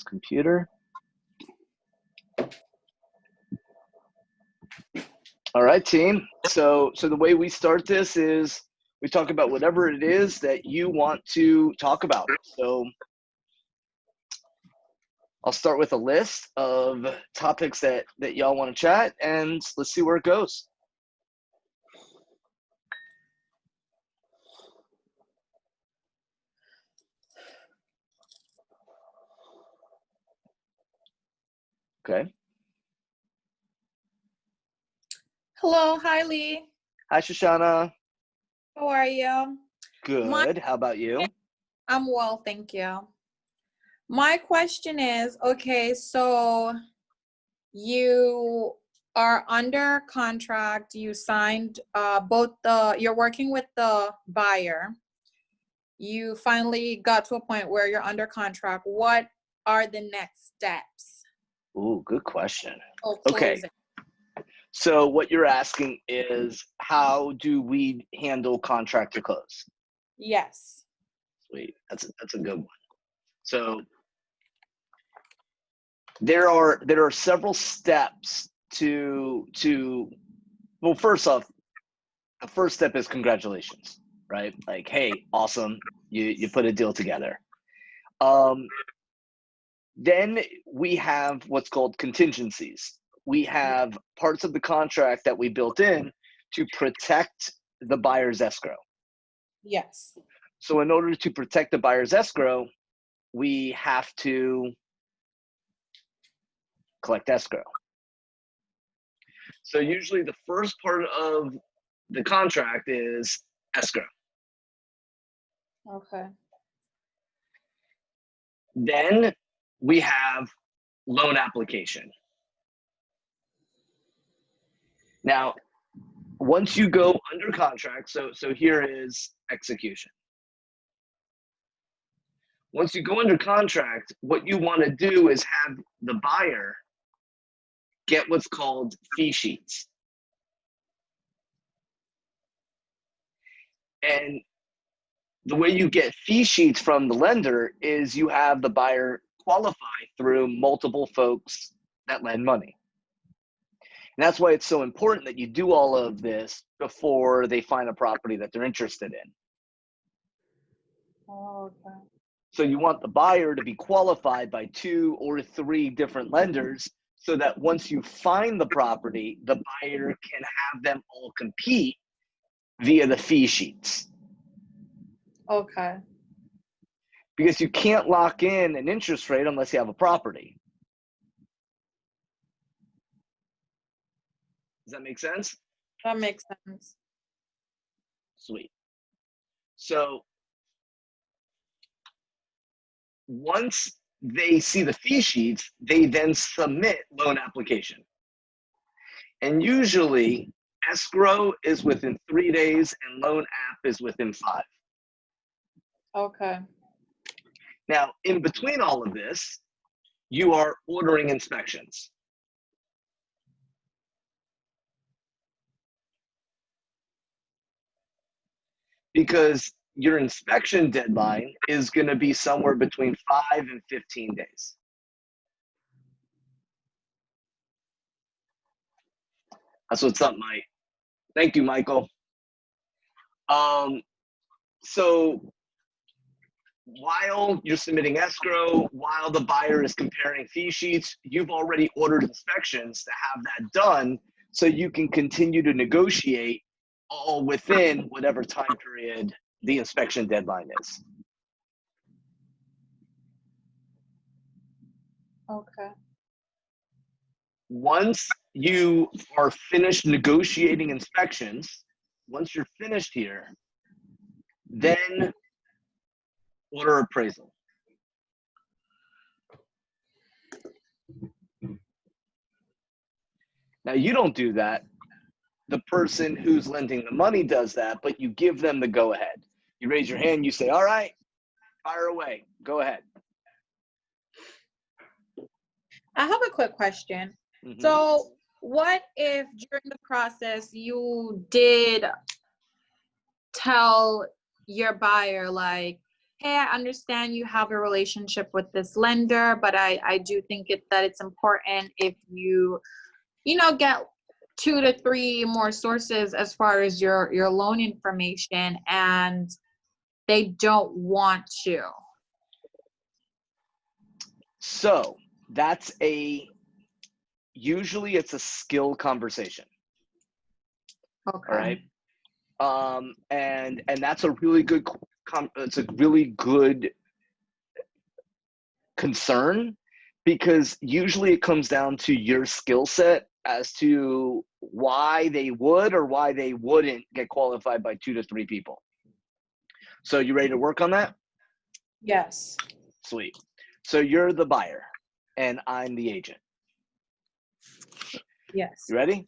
Computer. All right, team. So the way we start this is we talk about whatever it is that you want to talk about. So I'll start with a list of topics that y'all want to chat, and let's see where it goes. Okay. Hello, hi Lee. Hi, Shoshana. How are you? Good. How about you? I'm well, thank you. My question is, okay, so you are under contract, you signed you're working with the buyer. You finally got to a point where you're under contract. What are the next steps? Ooh, good question. Okay. So what you're asking is, how do we handle contract to close? Yes. Sweet. That's a good one. So there are several steps to well, first off, the first step is congratulations, right? Like, hey, awesome, you put a deal together. Then we have what's called contingencies. We have parts of the contract that we built in to protect the buyer's escrow. Yes. So in order to protect the buyer's escrow, we have to collect escrow. So usually the first part of the contract is escrow. Okay. Then we have loan application. Now, once you go under contract, so here is execution. Once you go under contract, what you want to do is have the buyer get what's called fee sheets. And the way you get fee sheets from the lender is you have the buyer qualify through multiple folks that lend money. And that's why it's so important that you do all of this before they find a property that they're interested in. Okay. So you want the buyer to be qualified by 2 or 3 different lenders so that once you find the property, the buyer can have them all compete via the fee sheets. Okay. Because you can't lock in an interest rate unless you have a property. Does that make sense? That makes sense. Sweet. So once they see the fee sheets, they then submit loan application. And usually escrow is within 3 days and loan app is within 5. Okay. Now, in between all of this, you are ordering inspections. Because your inspection deadline is going to be somewhere between 5 and 15 days. That's what's up, Mike. Thank you, Michael. So while you're submitting escrow, while the buyer is comparing fee sheets, you've already ordered inspections to have that done so you can continue to negotiate all within whatever time period the inspection deadline is. Okay. Once you are finished negotiating inspections, once you're finished here, then order appraisal. Now, you don't do that. The person who's lending the money does that, but you give them the go-ahead. You raise your hand, you say, all right, fire away, go ahead. I have a quick question. Mm-hmm. So what if during the process you did tell your buyer, like, hey, I understand you have a relationship with this lender, but I do think that it's important if you get 2 to 3 more sources as far as your loan information, and they don't want to. So that's usually it's a skill conversation. Okay. All right. And that's a really good, it's a really good concern, because usually it comes down to your skill set as to why they would or why they wouldn't get qualified by 2 to 3 people. So you ready to work on that? Yes. Sweet. So you're the buyer and I'm the agent. Yes. You ready?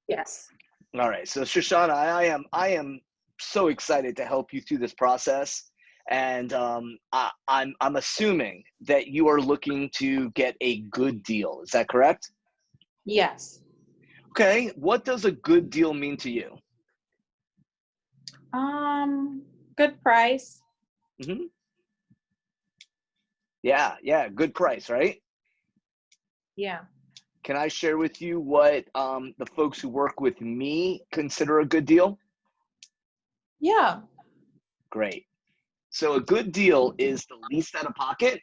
Yes. All right. So Shoshana, I am so excited to help you through this process. And I'm assuming that you are looking to get a good deal. Is that correct? Yes. Okay. What does a good deal mean to you? Good price. Mm-hmm. Yeah. Good price, right? Yeah. Can I share with you what the folks who work with me consider a good deal? Yeah. Great. So a good deal is the least out of pocket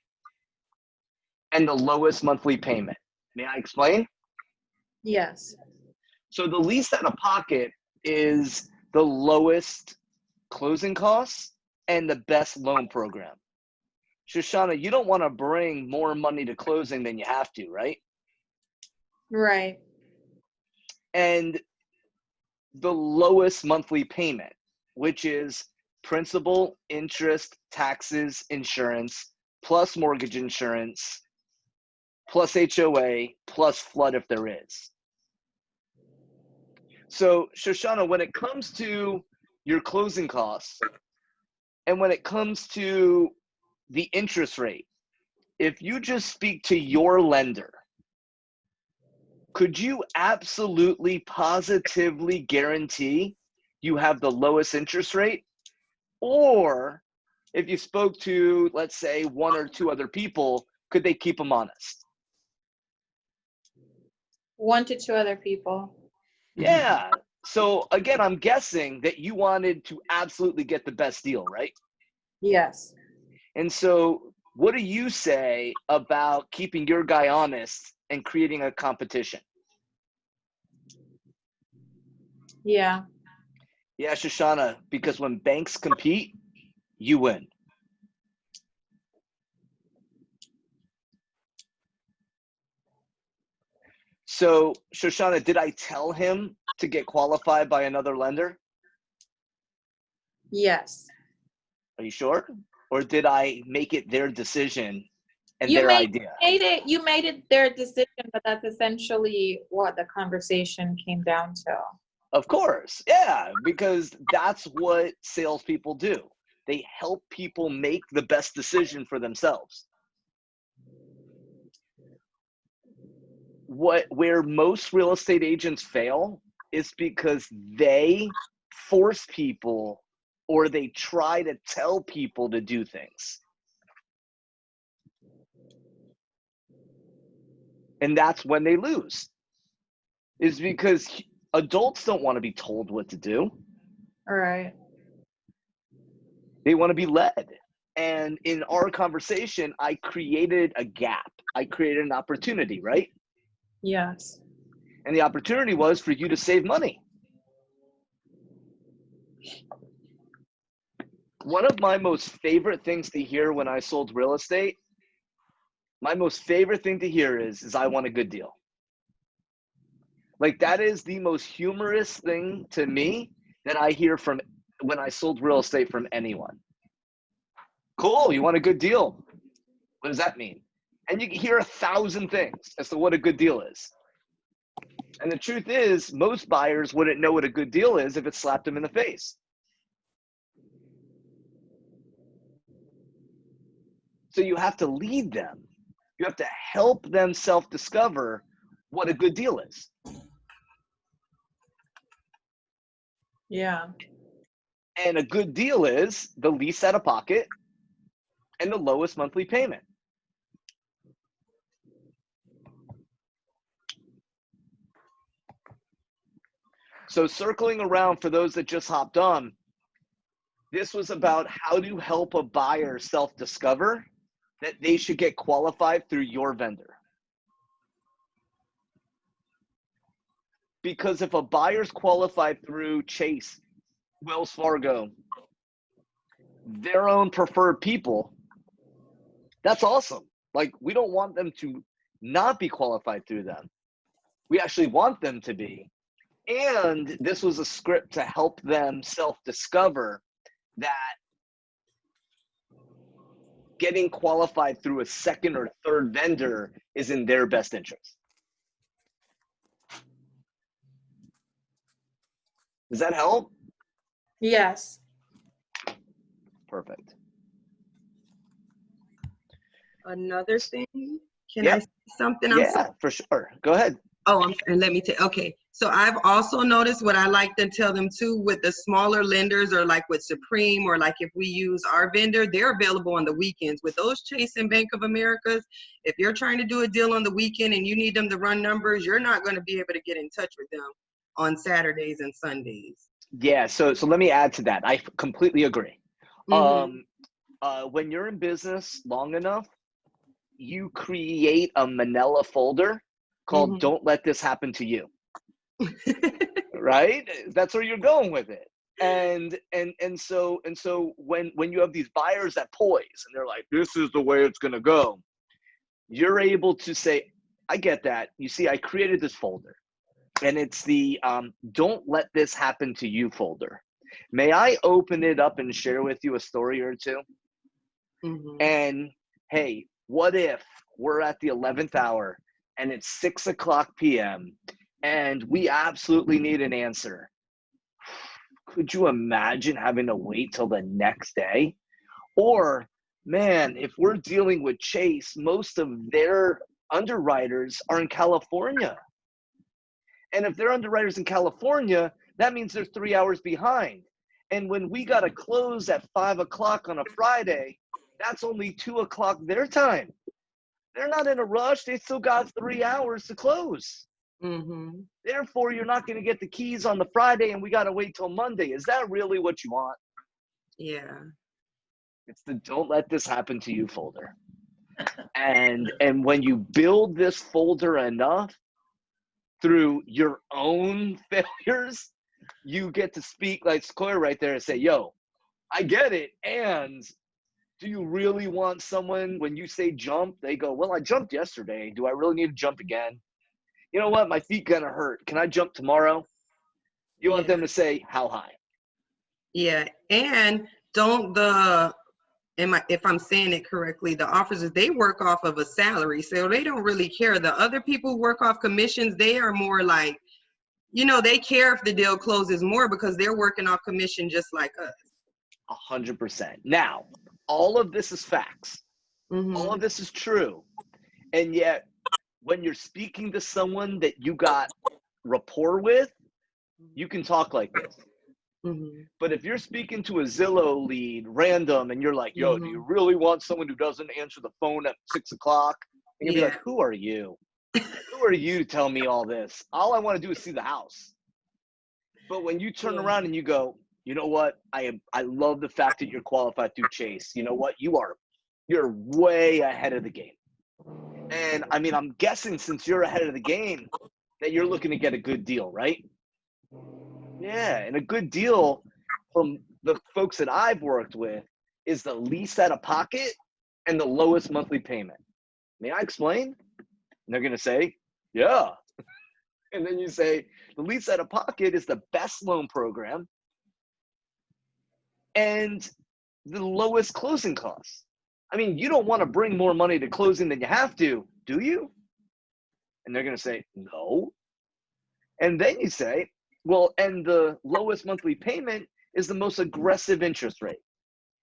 and the lowest monthly payment. May I explain? Yes. So the least out of pocket is the lowest closing costs and the best loan program. Shoshana, you don't want to bring more money to closing than you have to, right? Right. And the lowest monthly payment, which is principal, interest, taxes, insurance, plus mortgage insurance, plus HOA, plus flood if there is. So, Shoshana, when it comes to your closing costs and when it comes to the interest rate, if you just speak to your lender, could you absolutely positively guarantee you have the lowest interest rate? Or if you spoke to, let's say, 1 or 2 other people, could they keep them honest? 1 to 2 other people. Yeah. So again, I'm guessing that you wanted to absolutely get the best deal, right? Yes. And so what do you say about keeping your guy honest and creating a competition? Yeah. Yeah, Shoshana, because when banks compete, you win. So, Shoshana, did I tell him to get qualified by another lender? Yes. Are you sure? Or did I make it their decision and You their made idea? you made it their decision, but that's essentially what the conversation came down to. Of course. Yeah, because that's what salespeople do. They help people make the best decision for themselves. Where most real estate agents fail is because they force people or they try to tell people to do things. And that's when they lose. Is because adults don't want to be told what to do. All right. They want to be led. And in our conversation, I created a gap. I created an opportunity, right? Yes. And the opportunity was for you to save money. One of my most favorite things to hear when I sold real estate, my most favorite thing to hear is I want a good deal. Like that is the most humorous thing to me that I hear from when I sold real estate from anyone. Cool, you want a good deal. What does that mean? And you can hear 1,000 things as to what a good deal is. And the truth is, most buyers wouldn't know what a good deal is if it slapped them in the face. So you have to lead them. You have to help them self-discover what a good deal is. Yeah. And a good deal is the least out of pocket and the lowest monthly payment. So circling around for those that just hopped on, this was about how to help a buyer self-discover that they should get qualified through your vendor. Because if a buyer's qualified through Chase, Wells Fargo, their own preferred people, that's awesome. Like, we don't want them to not be qualified through them. We actually want them to be. And this was a script to help them self-discover that getting qualified through a second or third vendor is in their best interest. Does that help? Yes. Perfect. Another thing, can Yep. I say something? Yeah, for sure. Go ahead. Oh, I'm sorry. Let me take, okay. So I've also noticed what I like to tell them too with the smaller lenders, or like with Supreme, or like if we use our vendor, they're available on the weekends. With those Chase and Bank of Americas, if you're trying to do a deal on the weekend and you need them to run numbers, you're not going to be able to get in touch with them on Saturdays and Sundays. Yeah, so let me add to that. I completely agree. Mhm. When you're in business long enough, you create a manila folder called Mhm. "Don't Let This Happen to You." Right? That's where you're going with it. And so when you have these buyers that poise and they're like, this is the way it's gonna go, you're able to say, I get that. You see, I created this folder, and it's the "Don't Let This Happen to You" folder. May I open it up and share with you a story or two? Mhm. And hey, what if we're at the 11th hour and it's 6:00 p.m. and we absolutely need an answer? Could you imagine having to wait till the next day? Or, man, if we're dealing with Chase, most of their underwriters are in California. And if they're underwriters in California, that means they're 3 hours behind. And when we got to close at 5:00 on a Friday, that's only 2:00 their time. They're not in a rush. They still got 3 hours to close. Mhm. Therefore, you're not going to get the keys on the Friday and we got to wait till Monday. Is that really what you want? Yeah. It's the "Don't Let This Happen to You" folder. And when you build this folder enough through your own failures, you get to speak like Sequoia right there and say, yo, I get it. And do you really want someone, when you say jump, they go, well, I jumped yesterday. Do I really need to jump again? You know what? My feet gonna hurt. Can I jump tomorrow? You want them to say, how high? Yeah. And don't if I'm saying it correctly, the officers, they work off of a salary, so they don't really care. The other people who work off commissions, they are more like, they care if the deal closes more because they're working off commission just like us. 100%. Now, all of this is facts. Mm-hmm. All of this is true. And yet, when you're speaking to someone that you got rapport with, you can talk like this. Mm-hmm. But if you're speaking to a Zillow lead random and you're like, yo, do you really want someone who doesn't answer the phone at 6:00? And you'll be like, who are you? Who are you to tell me all this? All I want to do is see the house. But when you turn around and you go, you know what? I love the fact that you're qualified through Chase. You know what? You're way ahead of the game. And I mean, I'm guessing since you're ahead of the game that you're looking to get a good deal, right? Yeah, and a good deal from the folks that I've worked with is the least out of pocket and the lowest monthly payment. May I explain? And they're going to say, yeah. And then you say, the least out of pocket is the best loan program and the lowest closing costs. I mean, you don't want to bring more money to closing than you have to, do you? And they're going to say, no. And then you say, well, and the lowest monthly payment is the most aggressive interest rate.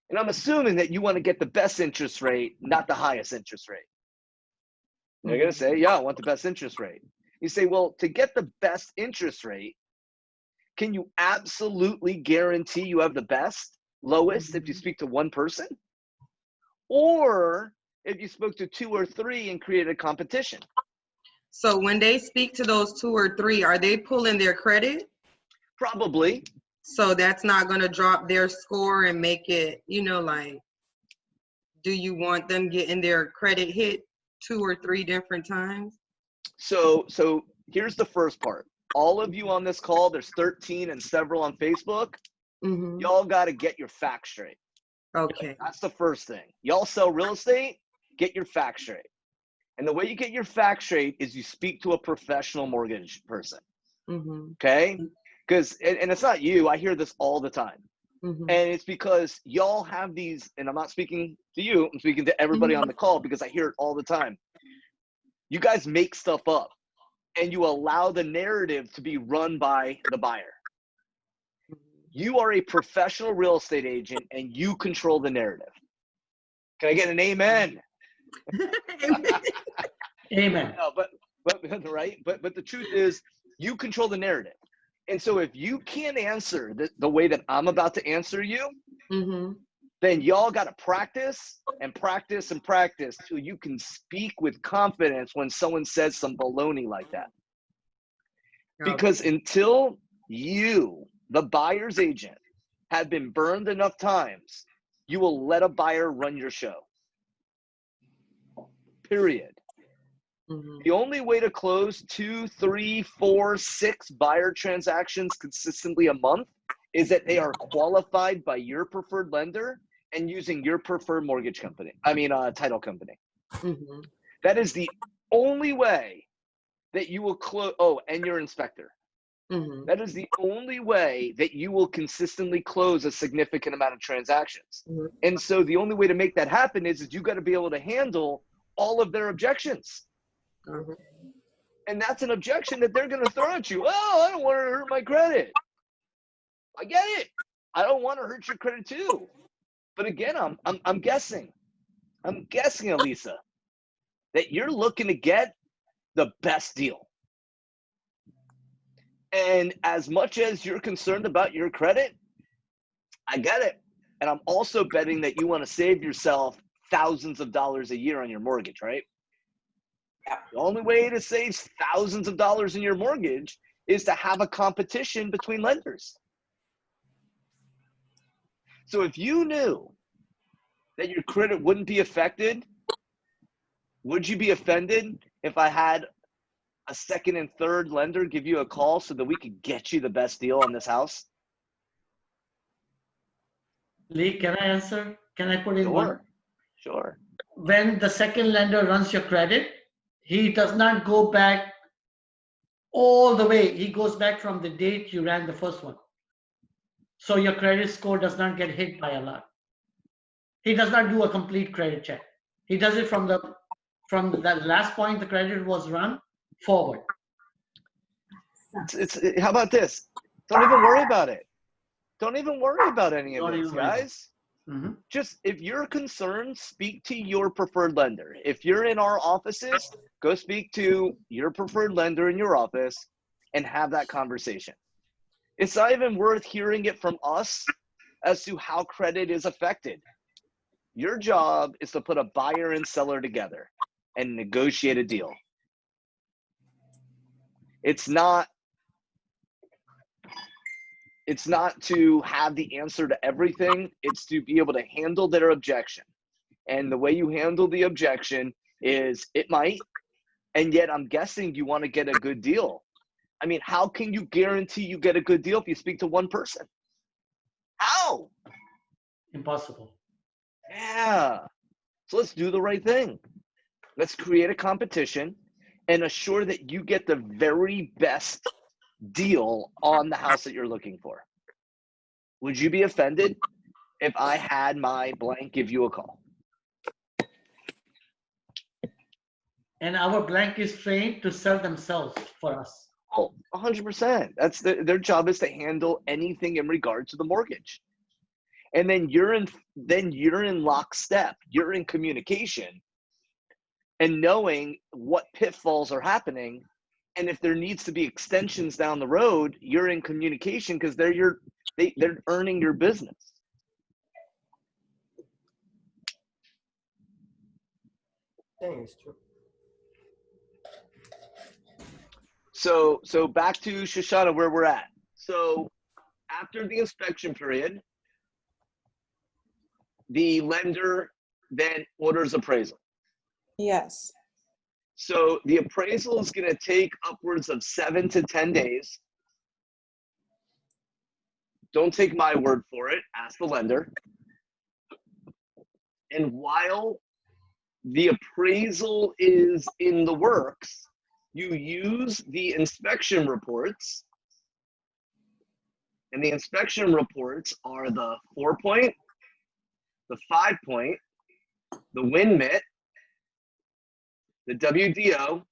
And I'm assuming that you want to get the best interest rate, not the highest interest rate. And they're going to say, yeah, I want the best interest rate. You say, well, to get the best interest rate, can you absolutely guarantee you have the best, lowest if you speak to one person? or if you spoke to 2 or 3 and created a competition. So when they speak to those 2 or 3, are they pulling their credit? Probably. So that's not going to drop their score and make it, like, do you want them getting their credit hit 2 or 3 different times? So here's the first part. All of you on this call, there's 13 and several on Facebook. Mm-hmm. Y'all got to get your facts straight. Okay. That's the first thing. Y'all sell real estate, get your facts straight. And the way you get your facts straight is you speak to a professional mortgage person. Mm-hmm. Okay? Because, and it's not you, I hear this all the time. Mm-hmm. And it's because y'all have these, and I'm not speaking to you, I'm speaking to everybody on the call because I hear it all the time. You guys make stuff up and you allow the narrative to be run by the buyer. You are a professional real estate agent and you control the narrative. Can I get an amen? Amen. No, but right? But the truth is you control the narrative. And so if you can't answer the way that I'm about to answer you, Mm-hmm. then y'all got to practice and practice and practice till you can speak with confidence when someone says some baloney like that. Because until you, the buyer's agent, have been burned enough times, you will let a buyer run your show. Period. Mm-hmm. The only way to close 2, 3, 4, 6 buyer transactions consistently a month is that they are qualified by your preferred lender and using your preferred mortgage company. Title company. Mm-hmm. That is the only way that you will close. Oh, and your inspector. Mm-hmm. That is the only way that you will consistently close a significant amount of transactions. Mm-hmm. And so the only way to make that happen is you got to be able to handle all of their objections. Mm-hmm. And that's an objection that they're going to throw at you. Oh, I don't want to hurt my credit. I get it. I don't want to hurt your credit too. But again, I'm guessing, Elisa, that you're looking to get the best deal. And as much as you're concerned about your credit, I get it. And I'm also betting that you want to save yourself thousands of dollars a year on your mortgage, right? The only way to save thousands of dollars in your mortgage is to have a competition between lenders. So if you knew that your credit wouldn't be affected, would you be offended if I had a second and third lender give you a call so that we could get you the best deal on this house? Lee, can I answer? Can I put in one? Sure. When the second lender runs your credit, he does not go back all the way. He goes back from the date you ran the first one. So your credit score does not get hit by a lot. He does not do a complete credit check. He does it from that last point the credit was run forward. How about this? Don't even worry about it. Don't even worry about any of this, guys. Mm-hmm. Just if you're concerned, speak to your preferred lender. If you're in our offices, go speak to your preferred lender in your office and have that conversation. It's not even worth hearing it from us as to how credit is affected. Your job is to put a buyer and seller together and negotiate a deal. It's not to have the answer to everything. It's to be able to handle their objection. And the way you handle the objection is it might, and yet I'm guessing you want to get a good deal. I mean, how can you guarantee you get a good deal if you speak to one person? How? Impossible. Yeah. So let's do the right thing. Let's create a competition and assure that you get the very best deal on the house that you're looking for. Would you be offended if I had my blank give you a call? And our blank is trained to sell themselves for us. Oh, 100%. That's their job is to handle anything in regard to the mortgage. And then you're in lockstep. You're in communication and knowing what pitfalls are happening. And if there needs to be extensions down the road, you're in communication because they're earning your business. saying is true. So back to Shoshana, where we're at. So after the inspection period, the lender then orders appraisal. Yes. So the appraisal is going to take upwards of 7 to 10 days. Don't take my word for it. Ask the lender. And while the appraisal is in the works, you use the inspection reports. And the inspection reports are the 4-point, the 5-point, the WinMit, the WDO,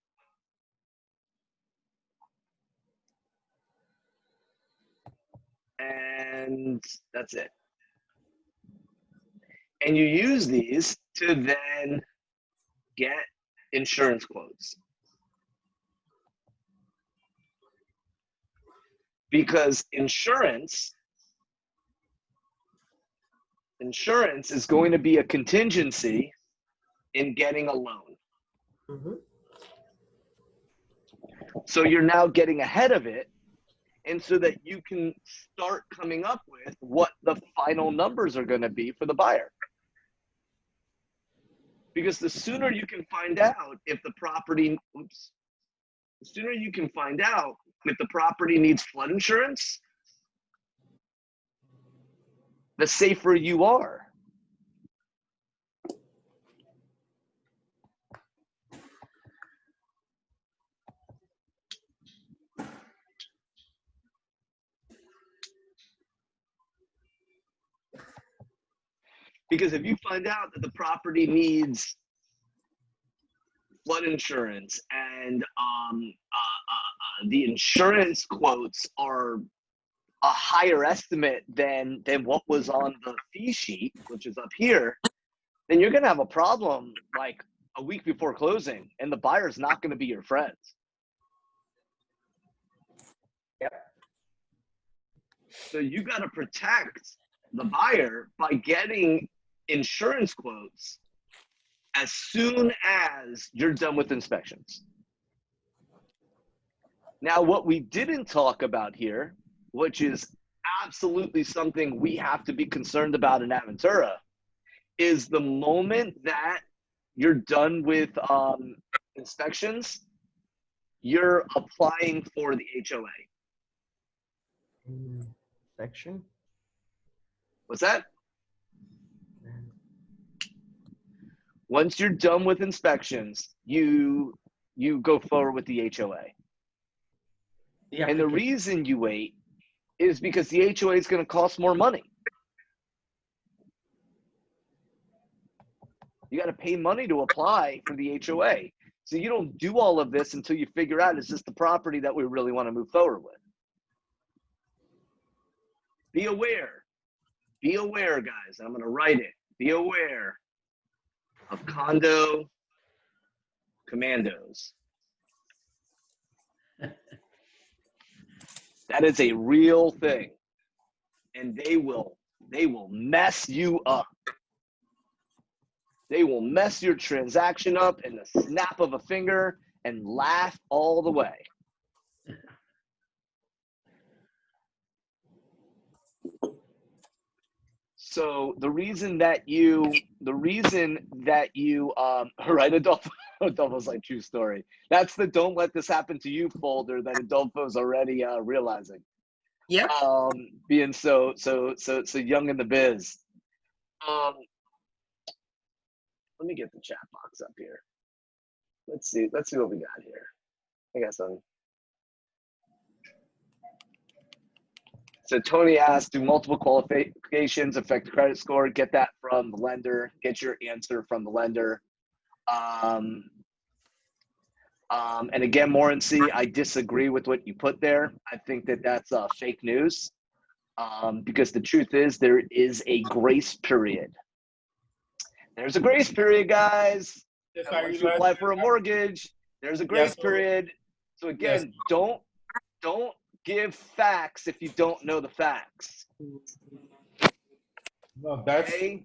and that's it. And you use these to then get insurance quotes. Because insurance is going to be a contingency in getting a loan. Mm-hmm. So you're now getting ahead of it, and so that you can start coming up with what the final numbers are going to be for the buyer. Because the sooner you can find out if the property, the sooner you can find out if the property needs flood insurance, the safer you are. Because if you find out that the property needs flood insurance and the insurance quotes are a higher estimate than what was on the fee sheet, which is up here, then you're going to have a problem like a week before closing, and the buyer's not going to be your friend. Yep. So you got to protect the buyer by getting insurance quotes as soon as you're done with inspections. Now, what we didn't talk about here, which is absolutely something we have to be concerned about in Aventura, is the moment that you're done with inspections, you're applying for the HOA. Section. What's that? Once you're done with inspections, you go forward with the HOA. And the reason you wait is because the HOA is going to cost more money. You got to pay money to apply for the HOA. So you don't do all of this until you figure out, is this the property that we really want to move forward with? Be aware. Be aware, guys. I'm going to write it. Be aware of condo commandos. That is a real thing. And they will mess you up. They will mess your transaction up in the snap of a finger and laugh all the way. So the reason that you right, Adolfo's like, true story. That's the don't let this happen to you folder that Adolfo's already realizing. Yep. Being so young in the biz. Let me get the chat box up here. Let's see what we got here. I got some. So Tony asked, do multiple qualifications affect the credit score? Get that from the lender. Get your answer from the lender. And again, Morency, I disagree with what you put there. I think that that's fake news because the truth is there is a grace period. There's a grace period, guys. Once you apply for a mortgage, there's a grace period. So again, don't give facts if you don't know the facts. No, that's Okay?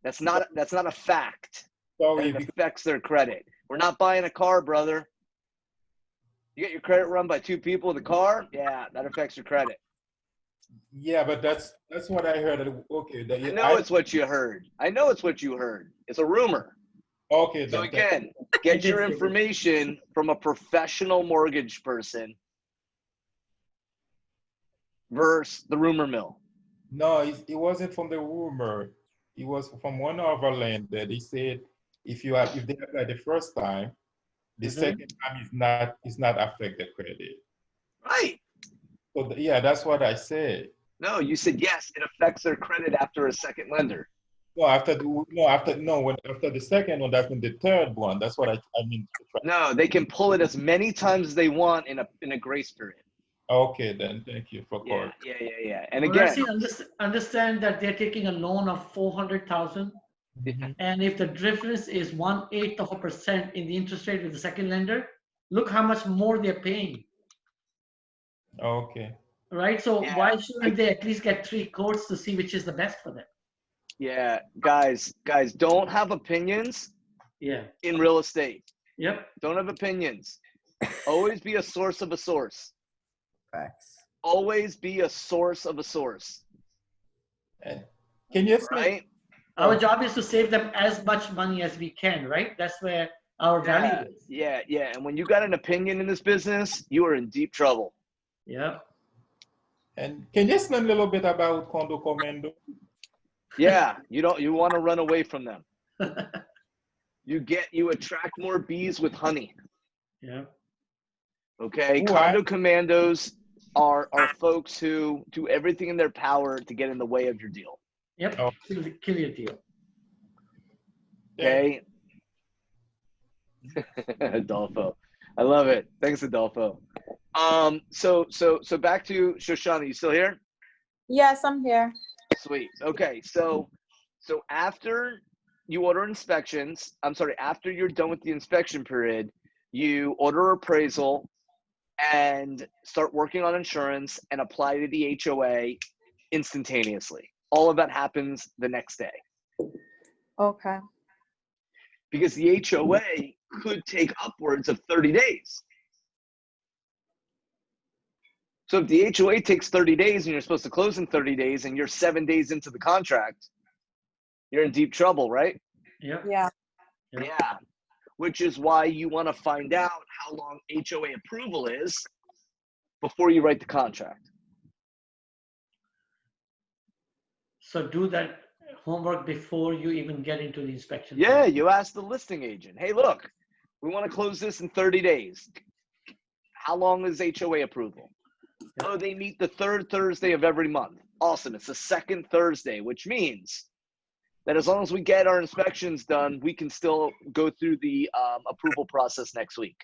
That's not a fact. Sorry, and it because, affects their credit. We're not buying a car, brother. You get your credit run by two people with a car, yeah, that affects your credit. yeah, but that's what I heard. Okay, I know it's what you heard. I know it's what you heard. It's a rumor. okay So then. again, I get did your say this. information from a professional mortgage person versus the rumor mill. No, it wasn't from the rumor. It was from one of our lender. They said if they apply the first time, the Mhm. second time is not affect the credit. Right. So yeah, that's what I said. No, you said yes, it affects their credit after a second lender. No, after the second one, that's in the third one. That's what I mean. No, they can pull it as many times as they want in a grace period. Okay, then thank you for calling. Yeah. And Well, again, understand that they're taking a loan of 400,000, Mhm. and if the difference is 1/8% in the interest rate with the second lender, look how much more they're paying, Okay. right? So Yeah, why shouldn't they at least get 3 quotes to see which is the best for them? yeah, guys, don't have opinions Yeah. in real estate. Yep. Don't have opinions. Always be a source of a source. Facts. Always be a source of a source. And can you explain? Right? Our job is to save them as much money as we can, right? That's where our value is. Yeah. And when you got an opinion in this business, you are in deep trouble. Yep. And can you explain a little bit about Condo Commando? Yeah, you want to run away from them. You attract more bees with honey. Yeah. Okay, Why? condo commandos are folks who do everything in their power to get in the way of your deal. Yep. Oh. Kill your deal. Okay. Adolfo, I love it. Thanks, Adolfo. So back to Shoshana. You still here? Yes, I'm here. Sweet. Okay, so after you order inspections, after you're done with the inspection period, you order appraisal and start working on insurance and apply to the HOA instantaneously. All of that happens the next day Okay. because the HOA could take upwards of 30 days. So if the HOA takes 30 days and you're supposed to close in 30 days and you're 7 days into the contract, you're in deep trouble, right? Yep. Yeah. Yep. Yeah. Which is why you want to find out how long HOA approval is before you write the contract. So do that homework before you even get into the inspection. Yeah, you ask the listing agent, hey, look, we want to close this in 30 days. How long is HOA approval? Yeah. Oh, they meet the third Thursday of every month. Awesome. It's the second Thursday, which means that as long as we get our inspections done, we can still go through the approval process next week.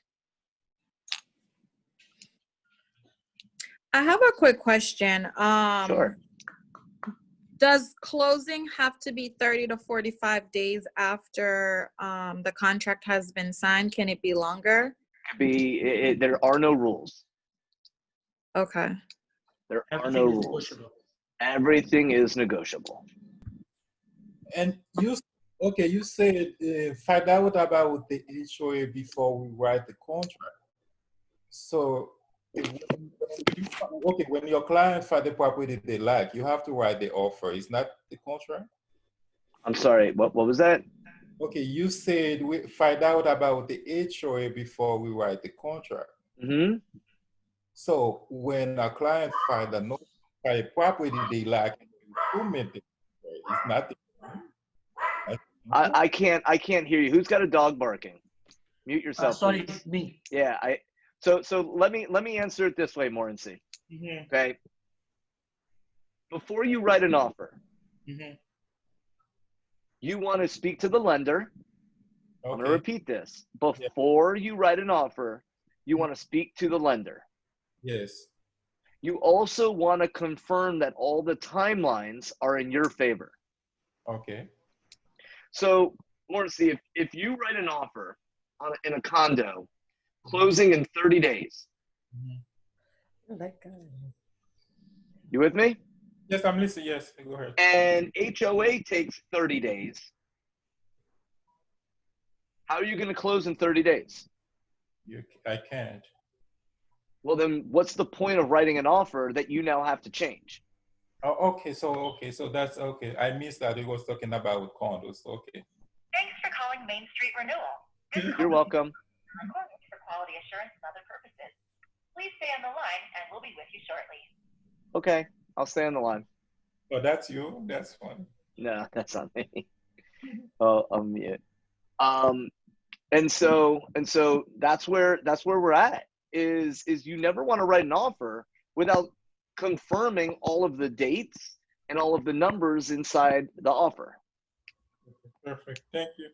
I have a quick question. Sure. Does closing have to be 30 to 45 days after the contract has been signed? Can it be longer? There are no rules. Okay. There are Everything no is rules. negotiable. Everything is negotiable. And you said find out about the HOA before we write the contract. So, when your client find the property they like, you have to write the offer. It's not the contract. I'm sorry. What was that? Okay, you said we find out about the HOA before we write the contract. Mm-hmm. So when a client find a property they like, it's not. I can't hear you. Who's got a dog barking? Mute yourself. Sorry, please. it's me. Yeah. So let me answer it this way, Morency. Mhm. Okay. Before you write an offer, Mhm. you want to speak to the lender. I'm going to Okay. repeat this. Before you write an offer, you want to speak to the lender. Yes. You also want to confirm that all the timelines are in your favor. Okay. So, Morency, if you write an offer in a condo, closing in 30 days, you with me? Yes, I'm listening. Yes, go ahead. And HOA takes 30 days. How are you going to close in 30 days? I can't. Well, then what's the point of writing an offer that you now have to change? Oh, okay, so that's okay. I missed that. It was talking about condos. Okay. Thanks for calling Main Street Renewal. This You're call welcome. is recorded for quality assurance and other purposes. Please stay on the line and we'll be with you shortly. Okay, I'll stay on the line. Oh, that's you. That's fine. No, that's not me. Oh, I'm mute. And so that's where we're at. Is you never want to write an offer without confirming all of the dates and all of the numbers inside the offer. Perfect. Thank you.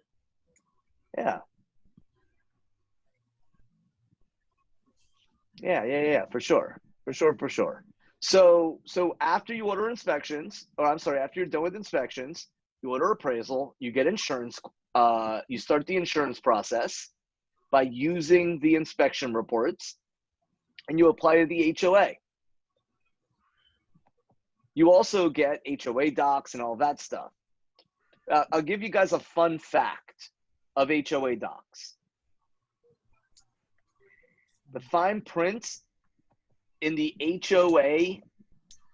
Yeah. Yeah, for sure. So after you order inspections, or I'm sorry, after you're done with inspections, you order appraisal, you get insurance, you start the insurance process by using the inspection reports, and you apply to the HOA. You also get HOA docs and all that stuff. I'll give you guys a fun fact of HOA docs. The fine print in the HOA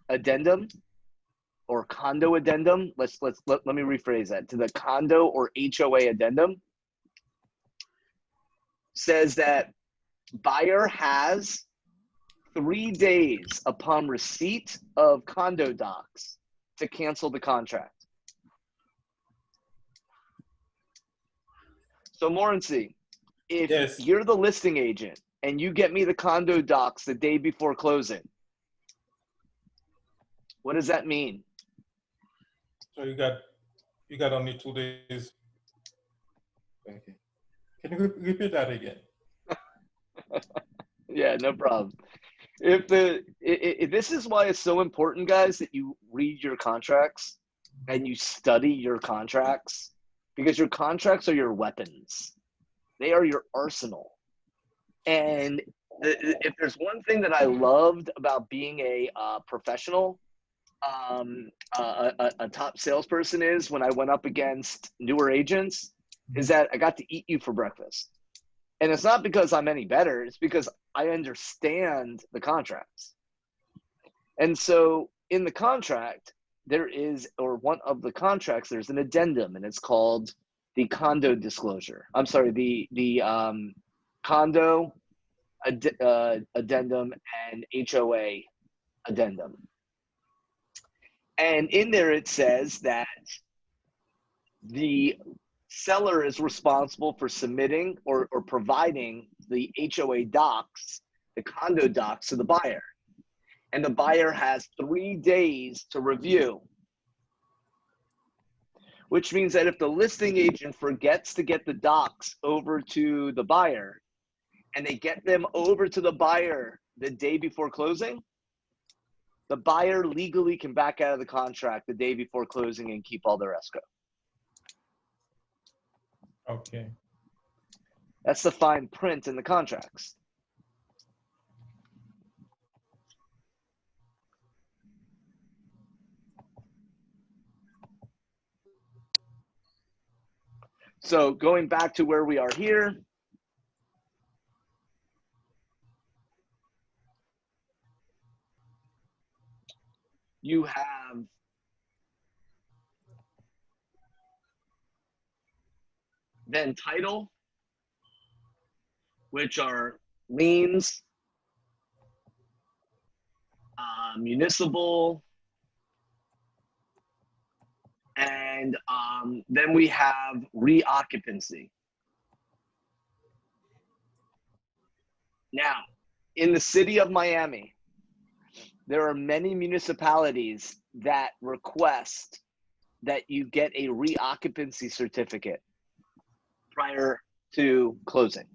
addendum or condo addendum, let me rephrase that, to the condo or HOA addendum, says that buyer has 3 days upon receipt of condo docs to cancel the contract. So Morency, if Yes. you're the listing agent and you get me the condo docs the day before closing, what does that mean? So you got only 2 days. Okay. Can you repeat that again? Yeah, no problem. If this is why it's so important, guys, that you read your contracts and you study your contracts, because your contracts are your weapons. They are your arsenal. And if there's one thing that I loved about being a professional, a top salesperson is when I went up against newer agents, is that I got to eat you for breakfast. And it's not because I'm any better, it's because I understand the contracts. And so in the contract, there is, or one of the contracts, there's an addendum, and it's called the condo disclosure. I'm sorry, the condo addendum and HOA addendum. And in there it says that the seller is responsible for submitting or providing the HOA docs, the condo docs, to the buyer. And the buyer has 3 days to review, which means that if the listing agent forgets to get the docs over to the buyer and they get them over to the buyer the day before closing, the buyer legally can back out of the contract the day before closing and keep all their escrow. Okay. That's the fine print in the contracts. So going back to where we are here, you have then title, which are liens, municipal, and then we have reoccupancy. Now, in the city of Miami, there are many municipalities that request that you get a reoccupancy certificate prior to closing.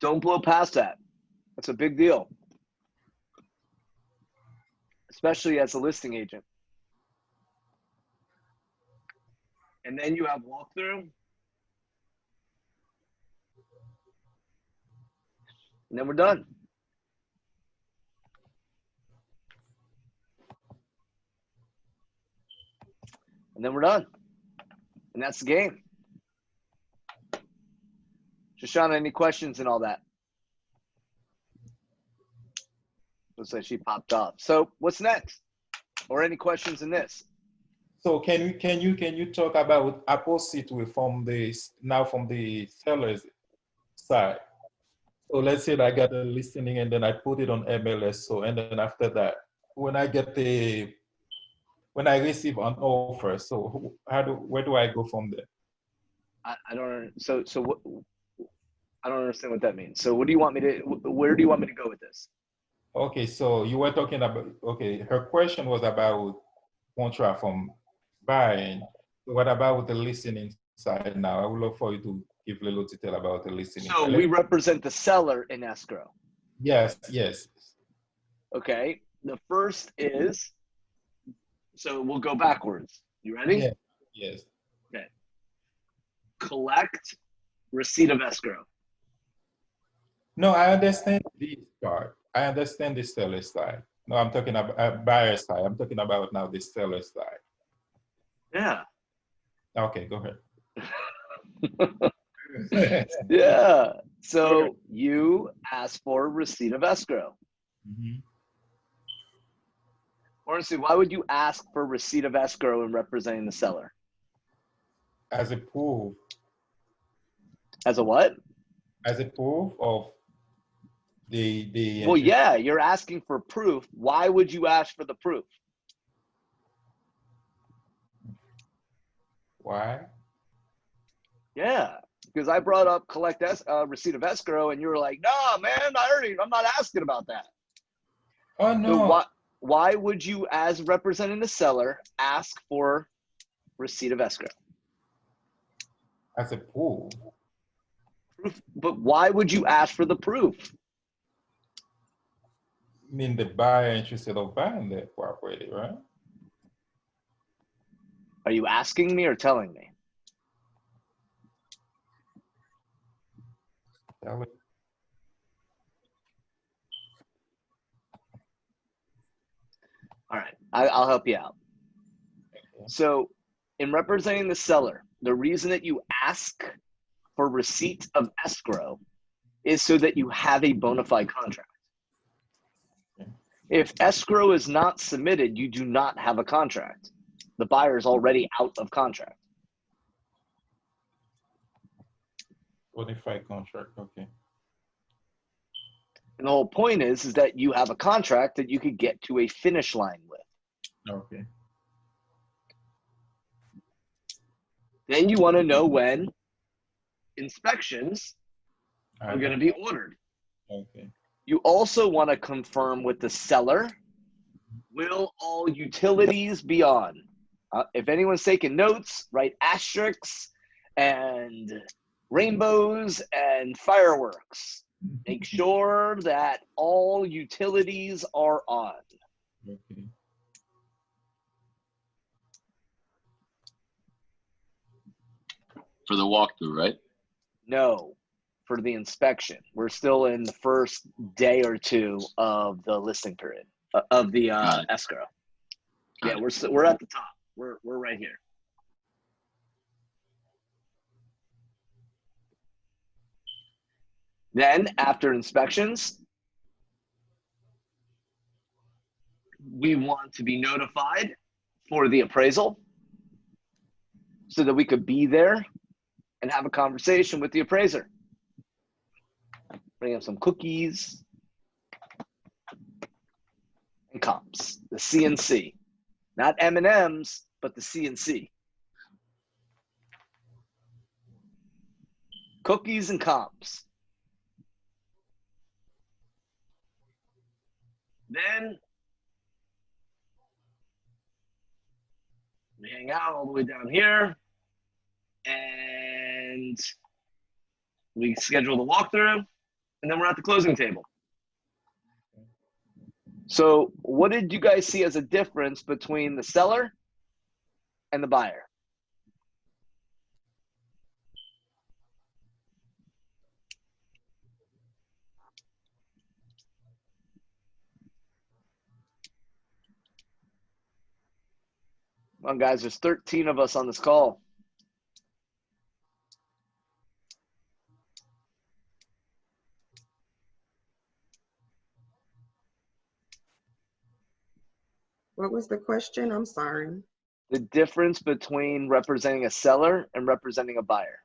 Don't blow past that. That's a big deal, especially as a listing agent. And then you have walkthrough. And then we're done. and then we're done. And that's the game. Shoshana, any questions and all that? Looks like she popped off. So what's next? Or any questions in this? So can you talk about opposite way from the seller's side? So let's say that I got a listing and then I put it on MLS. So and then after that, when I receive an offer, so where do I go from there? I don't. So what? I don't understand what that means. So what do you want me to? Where do you want me to go with this? Okay, so you were talking about. Okay, her question was about contract from buying. What about the listening side now? I would love for you to give a little detail about the listening. So we represent the seller in escrow. Yes. Okay. The first is. So we'll go backwards. You ready? Yeah. Yes. Okay. Collect receipt of escrow. No, I understand this part. I understand the seller side. No, I'm talking about buyer side. I'm talking about now the seller side. Yeah. Okay, go ahead. Yeah. So you ask for receipt of escrow. Mhm. Honestly, why would you ask for receipt of escrow in representing the seller? As a proof, As a what? as a proof of the Well, yeah, you're asking for proof. Why would you ask for the proof? Why? Yeah, because I brought up receipt of escrow, and you were like, "No, man, I'm not asking about that." Oh So no. why would you, as representing the seller, ask for receipt of escrow? As a proof. Proof, but why would you ask for the proof? I mean the buyer interested of buying the property, right? Are you asking me or telling me? Tell it. All right, I'll help you out. So in representing the seller, the reason that you ask for receipt of escrow is so that you have a bona fide contract. If escrow is not submitted, you do not have a contract. The buyer is already out of contract. Bonafide contract, okay. And the whole point is that you have a contract that you could get to a finish line with. Okay. Then you want to know when inspections are going to be ordered. Okay. You also want to confirm with the seller, will all utilities be on? If anyone's taking notes, write asterisks and rainbows and fireworks. Make sure that all utilities are on. Okay. For the walkthrough, right? No, for the inspection. We're still in the first day or two of the listing period of the escrow. Yeah, we're at the top. We're right here. Then after inspections, we want to be notified for the appraisal so that we could be there and have a conversation with the appraiser. Bring up some cookies and comps, the CNC. Not M&Ms, but the CNC. Cookies and comps. Then we hang out all the way down here and we schedule the walkthrough and then we're at the closing table. So what did you guys see as a difference between the seller and the buyer? Come on, guys. There's 13 of us on this call. What was the question? I'm sorry. The difference between representing a seller and representing a buyer.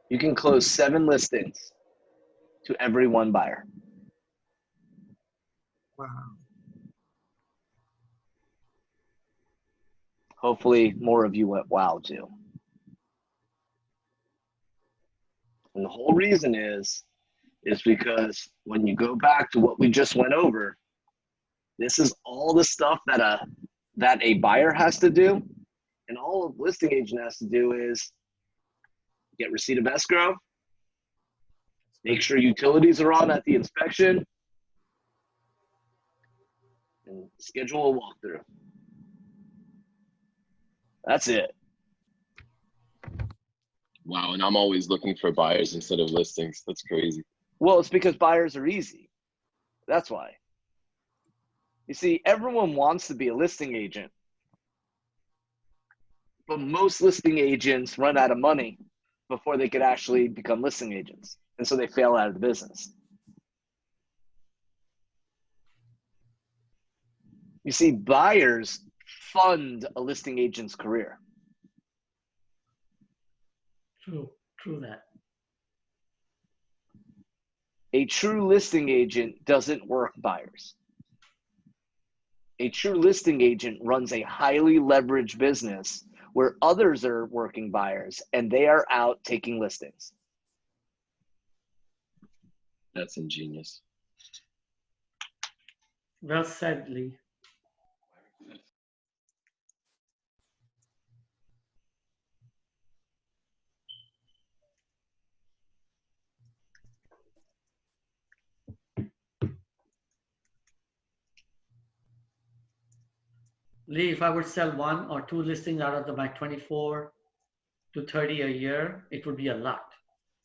You can close 7 listings to every one buyer. Wow. Hopefully more of you went wow too. And the whole reason is because when you go back to what we just went over, this is all the stuff that a buyer has to do, and all a listing agent has to do is get receipt of escrow, make sure utilities are on at the inspection, and schedule a walkthrough. That's it. Wow, and I'm always looking for buyers instead of listings. That's crazy. Well, it's because buyers are easy. That's why. You see, everyone wants to be a listing agent, but most listing agents run out of money before they could actually become listing agents. And so they fail out of the business. You see, buyers fund a listing agent's career. True that. A true listing agent doesn't work buyers. A true listing agent runs a highly leveraged business where others are working buyers and they are out taking listings. That's ingenious. Well said, Lee. Lee, if I would sell 1 or 2 listings out of my 24 to 30 a year, it would be a lot.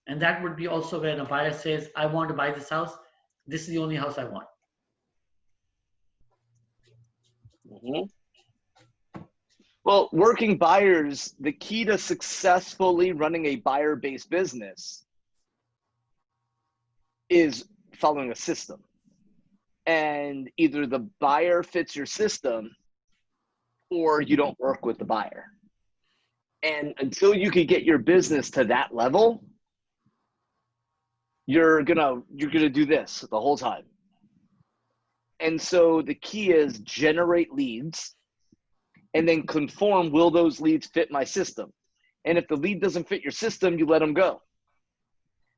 And that would be also when a buyer says, I want to buy this house. This is the only house I want. Mm-hmm. Well, working buyers, the key to successfully running a buyer-based business is following a system. And either the buyer fits your system or you don't work with the buyer. And until you can get your business to that level, you're gonna do this the whole time. And so the key is generate leads and then conform, will those leads fit my system? And if the lead doesn't fit your system, you let them go.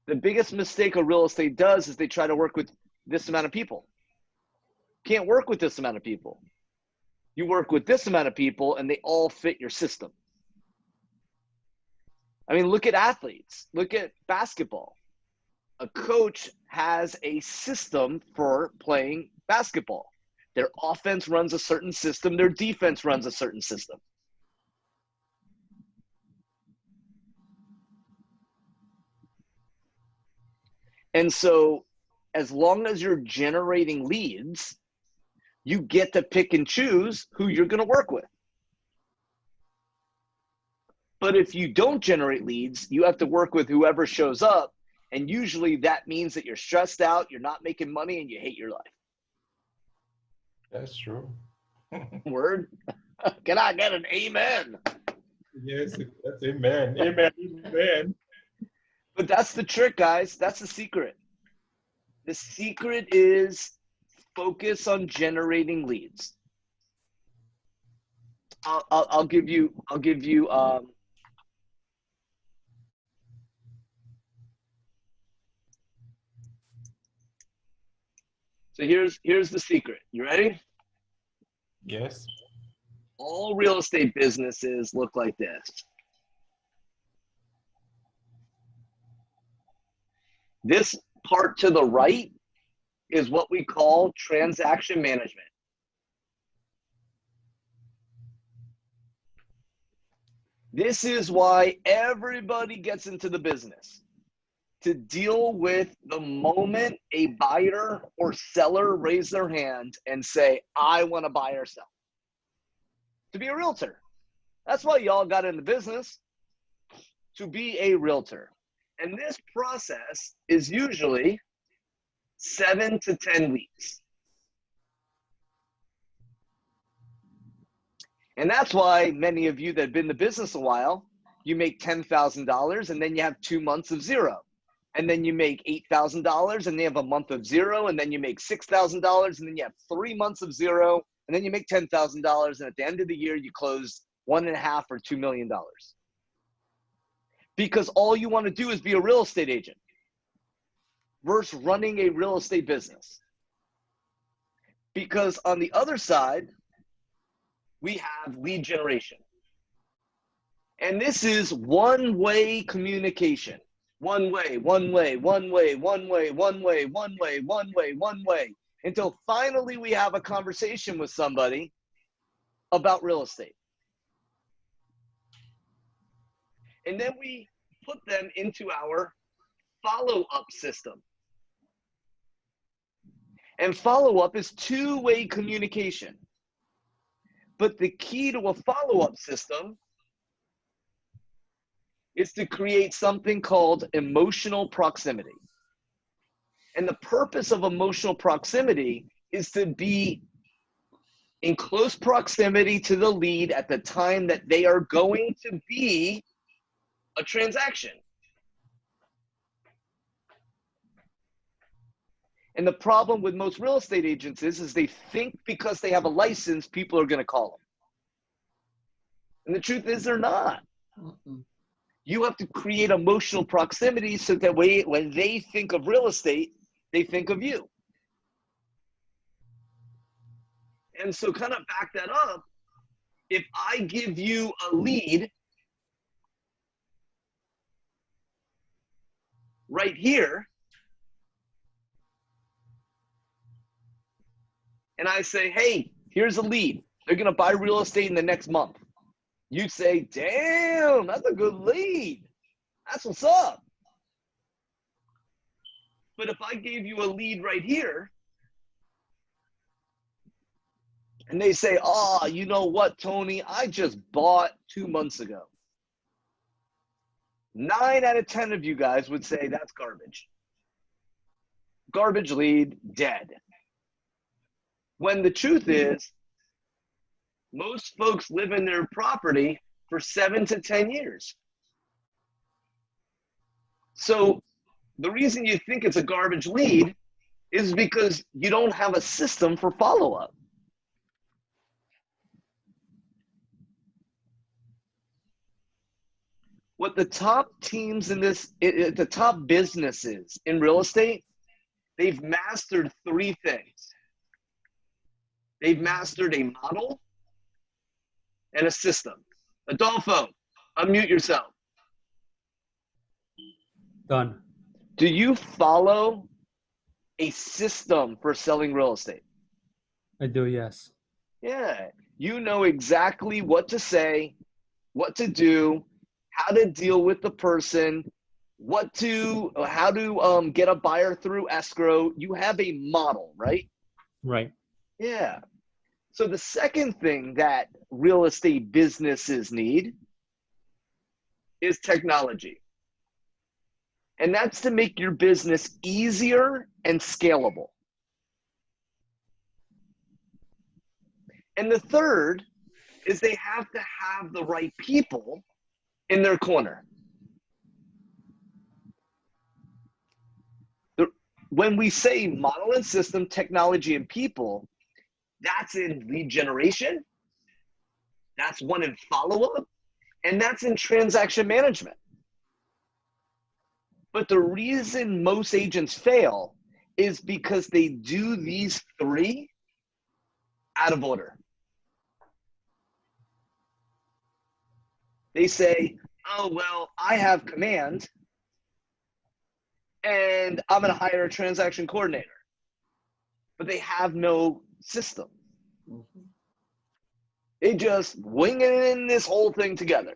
The biggest mistake a real estate does is they try to work with this amount of people. Can't work with this amount of people. You work with this amount of people and they all fit your system. I mean, look at athletes. Look at basketball. A coach has a system for playing basketball. Their offense runs a certain system. Their defense runs a certain system. And so as long as you're generating leads, you get to pick and choose who you're going to work with. But if you don't generate leads, you have to work with whoever shows up. And usually that means that you're stressed out, you're not making money, and you hate your life. That's true. Word? Can I get an amen? Yes, that's amen. Amen. Amen. But that's the trick, guys. That's the secret. The secret is focus on generating leads. I'll give you So here's the secret. You ready? Yes. All real estate businesses look like this. This part to the right is what we call transaction management. This is why everybody gets into the business, to deal with the moment a buyer or seller raise their hand and say, I want to buy or sell. To be a realtor. That's why y'all got in the business, to be a realtor. And this process is usually 7 to 10 weeks. And that's why many of you that have been in the business a while, you make $10,000 and then you have 2 months of zero. And then you make $8,000 and they have a month of zero. And then you make $6,000 and then you have 3 months of zero. And then you make $10,000. And at the end of the year, you close $1.5 or $2 million. Because all you want to do is be a real estate agent versus running a real estate business. Because on the other side, we have lead generation. And this is one-way communication. One way, one way, one way, one way, one way, one way, one way, one way, until finally we have a conversation with somebody about real estate. And then we put them into our follow-up system. And follow-up is two-way communication. But the key to a follow-up system is to create something called emotional proximity. And the purpose of emotional proximity is to be in close proximity to the lead at the time that they are going to be a transaction. And the problem with most real estate agents is they think because they have a license, people are going to call them. And the truth is they're not. You have to create emotional proximity so that when they think of real estate, they think of you. And so kind of back that up, if I give you a lead right here, and I say, hey, here's a lead. They're going to buy real estate in the next month. You'd say, damn, that's a good lead. That's what's up. But if I gave you a lead right here, and they say, oh, you know what, Tony? I just bought 2 months ago. 9 out of 10 of you guys would say that's garbage. Garbage lead, dead. When the truth is, most folks live in their property for 7 to 10 years. So the reason you think it's a garbage lead is because you don't have a system for follow-up. What the top teams in the top businesses in real estate, they've mastered 3 things. They've mastered a model and a system. Adolfo, unmute yourself. Done. Do you follow a system for selling real estate? I do, yes. Yeah. You know exactly what to say, what to do, how to deal with the person, how to get a buyer through escrow. You have a model, right? Right. Yeah. So the second thing that real estate businesses need is technology. And that's to make your business easier and scalable. And the third is they have to have the right people in their corner. When we say model and system, technology and people, that's in lead generation, that's one in follow-up, and that's in transaction management. But the reason most agents fail is because they do these three out of order. They say, oh, well, I have command and I'm going to hire a transaction coordinator. But they have no system. They just wing it in this whole thing together.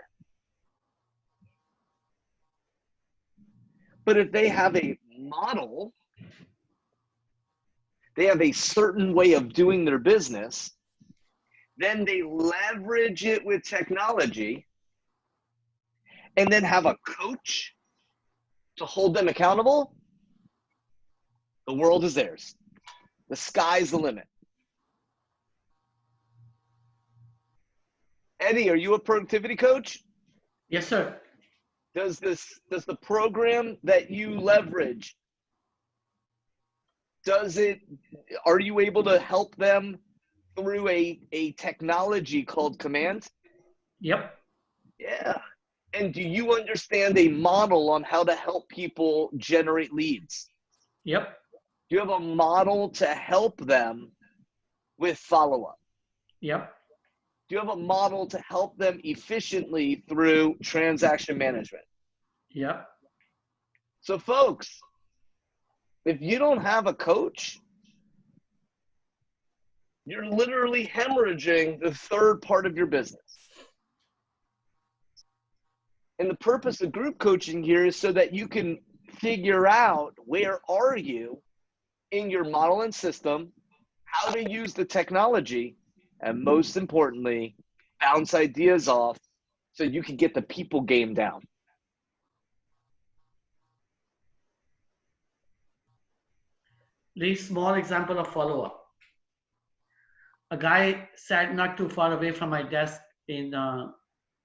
But if they have a model, they have a certain way of doing their business, then they leverage it with technology and then have a coach to hold them accountable, the world is theirs. The sky's the limit. Eddie, are you a productivity coach? Yes, sir. Does the program that you leverage, are you able to help them through a technology called Command? Yep. Yeah. And do you understand a model on how to help people generate leads? Yep. Do you have a model to help them with follow-up? Yep. Do you have a model to help them efficiently through transaction management? Yep. So folks, if you don't have a coach, you're literally hemorrhaging the third part of your business. And the purpose of group coaching here is so that you can figure out where are you in your model and system, how to use the technology, and most importantly, bounce ideas off so you can get the people game down. Lee, small example of follow-up. A guy sat not too far away from my desk in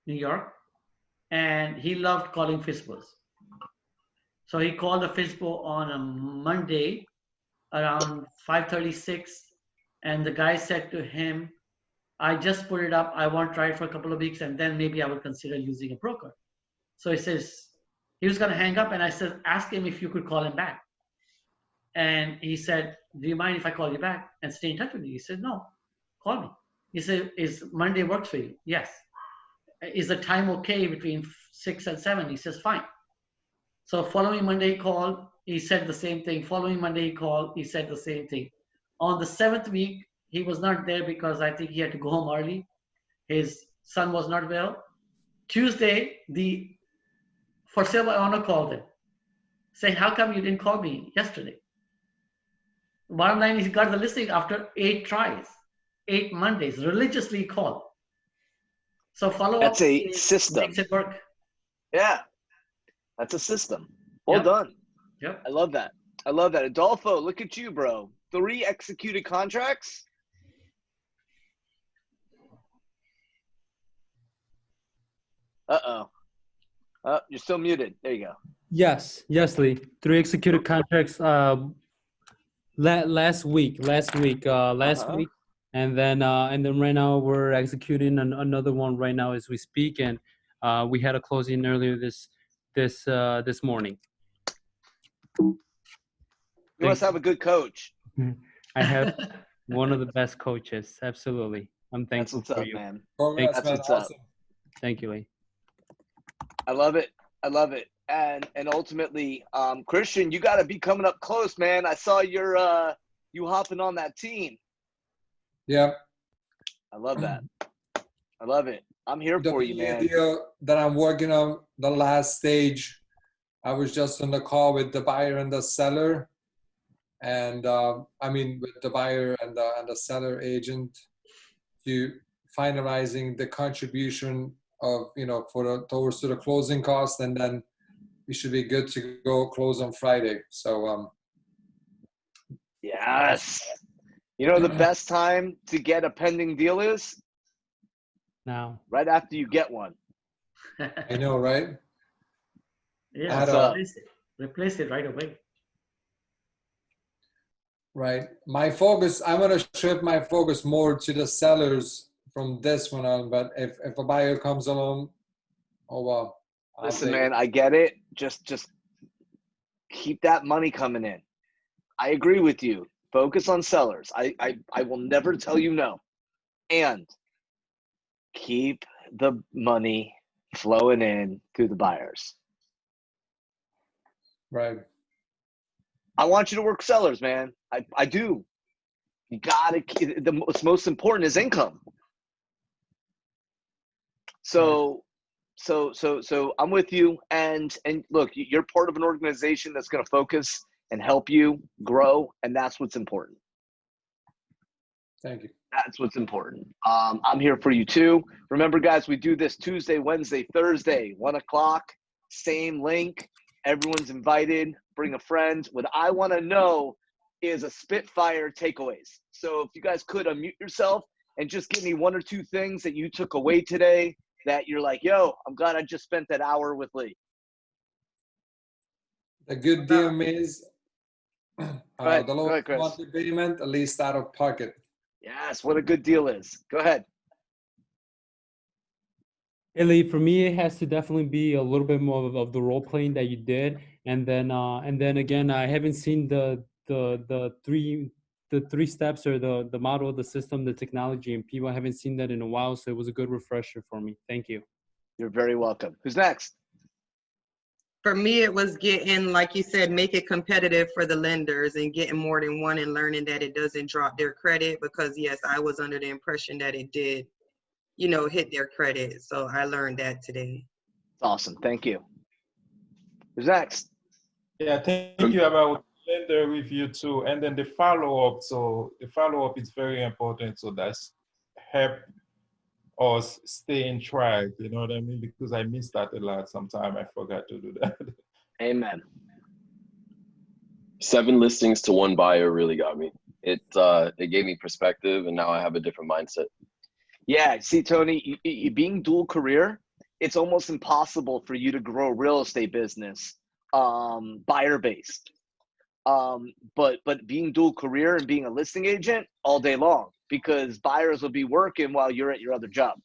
New York, and he loved calling FISBOs. So he called the FISBO on a Monday around 5:36, and the guy said to him, I just put it up. I want to try it for a couple of weeks, and then maybe I will consider using a broker. So he says, he was going to hang up, and I said, ask him if you could call him back. And he said, do you mind if I call you back and stay in touch with you? He said, no, call me. He said, is Monday works for you? Yes. Is the time okay between 6 and 7? He says, fine. So following Monday he called, he said the same thing. Following Monday he called, he said the same thing. On the 7th week, he was not there because I think he had to go home early. His son was not well. Tuesday, the for sale by owner called him, saying, how come you didn't call me yesterday? Bottom line is he got the listing after 8 tries, 8 Mondays, religiously called. So follow That's up a system. makes it work. Yeah, that's a system. Well Yep. done. Yep. I love that. I love that. Adolfo, look at you, bro. 3 executed contracts. Uh-oh. Oh, you're still muted. There you go. Yes, Lee. 3 executed contracts last week, and then right now we're executing another one right now as we speak, and we had a closing earlier this morning. You must have a good coach. I have one of the best coaches. Absolutely, I'm That's thankful what's for up, you. man. Congrats, That's man. what's up. Awesome. Thank you, Lee. I love it. I love it. And ultimately, Christian, you got to be coming up close, man. I saw you hopping on that team. Yeah. I love that. I love it. I'm here The for you, man. deal that I'm working on, the last stage, I was just on the call with the buyer and the seller, and with the buyer and the seller agent to finalizing the contribution of towards to the closing cost, and then we should be good to go close on Friday. So Yes. You know the best time to get a pending deal is? Now. Right after you get one. I know, right? Yeah, What's up? replace it right away. Right. My focus, I'm going to shift my focus more to the sellers from this one on, but if a buyer comes along, oh well. Listen, man, I get it. Just keep that money coming in. I agree with you. Focus on sellers. I will never tell you no. And keep the money flowing in through the buyers. Right. I want you to work sellers, man. I do. You gotta. What's most important is income. So I'm with you. And look, you're part of an organization that's going to focus and help you grow, and that's what's important. Thank you. That's what's important. I'm here for you too. Remember, guys, we do this Tuesday, Wednesday, Thursday, 1 o'clock. Same link. Everyone's invited. Bring a friend. What I want to know is a Spitfire takeaways. So if you guys could unmute yourself and just give me 1 or 2 things that you took away today that you're like, yo, I'm glad I just spent that hour with Lee. The good deal is ahead. the Go ahead, lowest Chris. monthly payment, at least out of pocket. Yes, what a good deal is. Go ahead. Ellie, for me, it has to definitely be a little bit more of the role playing that you did, and then again, I haven't seen the three steps or the model, the system, the technology, and people. I haven't seen that in a while, so it was a good refresher for me. Thank you. You're very welcome. Who's next? For me, it was getting, like you said, make it competitive for the lenders and getting more than one and learning that it doesn't drop their credit, because yes, I was under the impression that it did, you know, hit their credit. So I learned that today. Awesome. Thank you. Who's next? Yeah, thank you about lender review too. And then the follow-up. So the follow-up is very important. So that's help us stay in track. You know what I mean? Because I miss that a lot. Sometimes I forgot to do that. Amen. 7 listings to 1 buyer really got me. It gave me perspective, and now I have a different mindset. Yeah, see, Tony, you being dual career, it's almost impossible for you to grow a real estate business buyer based. But being dual career and being a listing agent all day long, because buyers will be working while you're at your other job.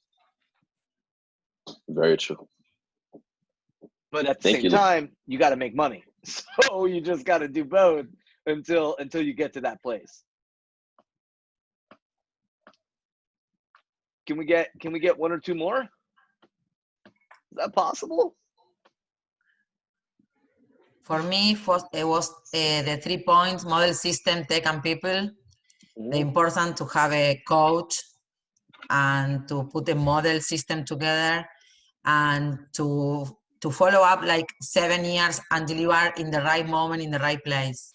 Very true. But at the same time, you got to make money. So you just got to do both until you get to that place. Can we get 1 or 2 more? Is that possible? For me, it was the 3 points: model, system, tech, and people. The important to have a coach and to put a model system together and to follow up like 7 years until you are in the right moment, in the right place.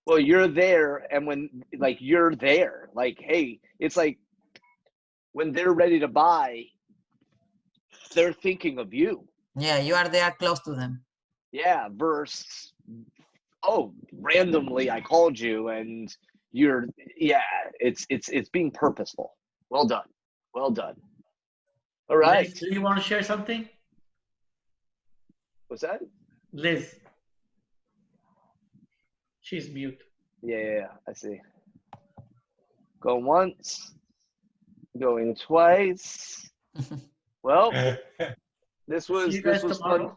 Well, you're there, and when you're there, hey, it's like when they're ready to buy, they're thinking of you. Yeah, you are there close to them. Yeah, versus, oh, randomly I called you and it's being purposeful. Well done. Well done. All right. Liz, do you want to share something? What's that? Liz. She's mute. Yeah, I see. Go once. Going twice. Well, this was fun.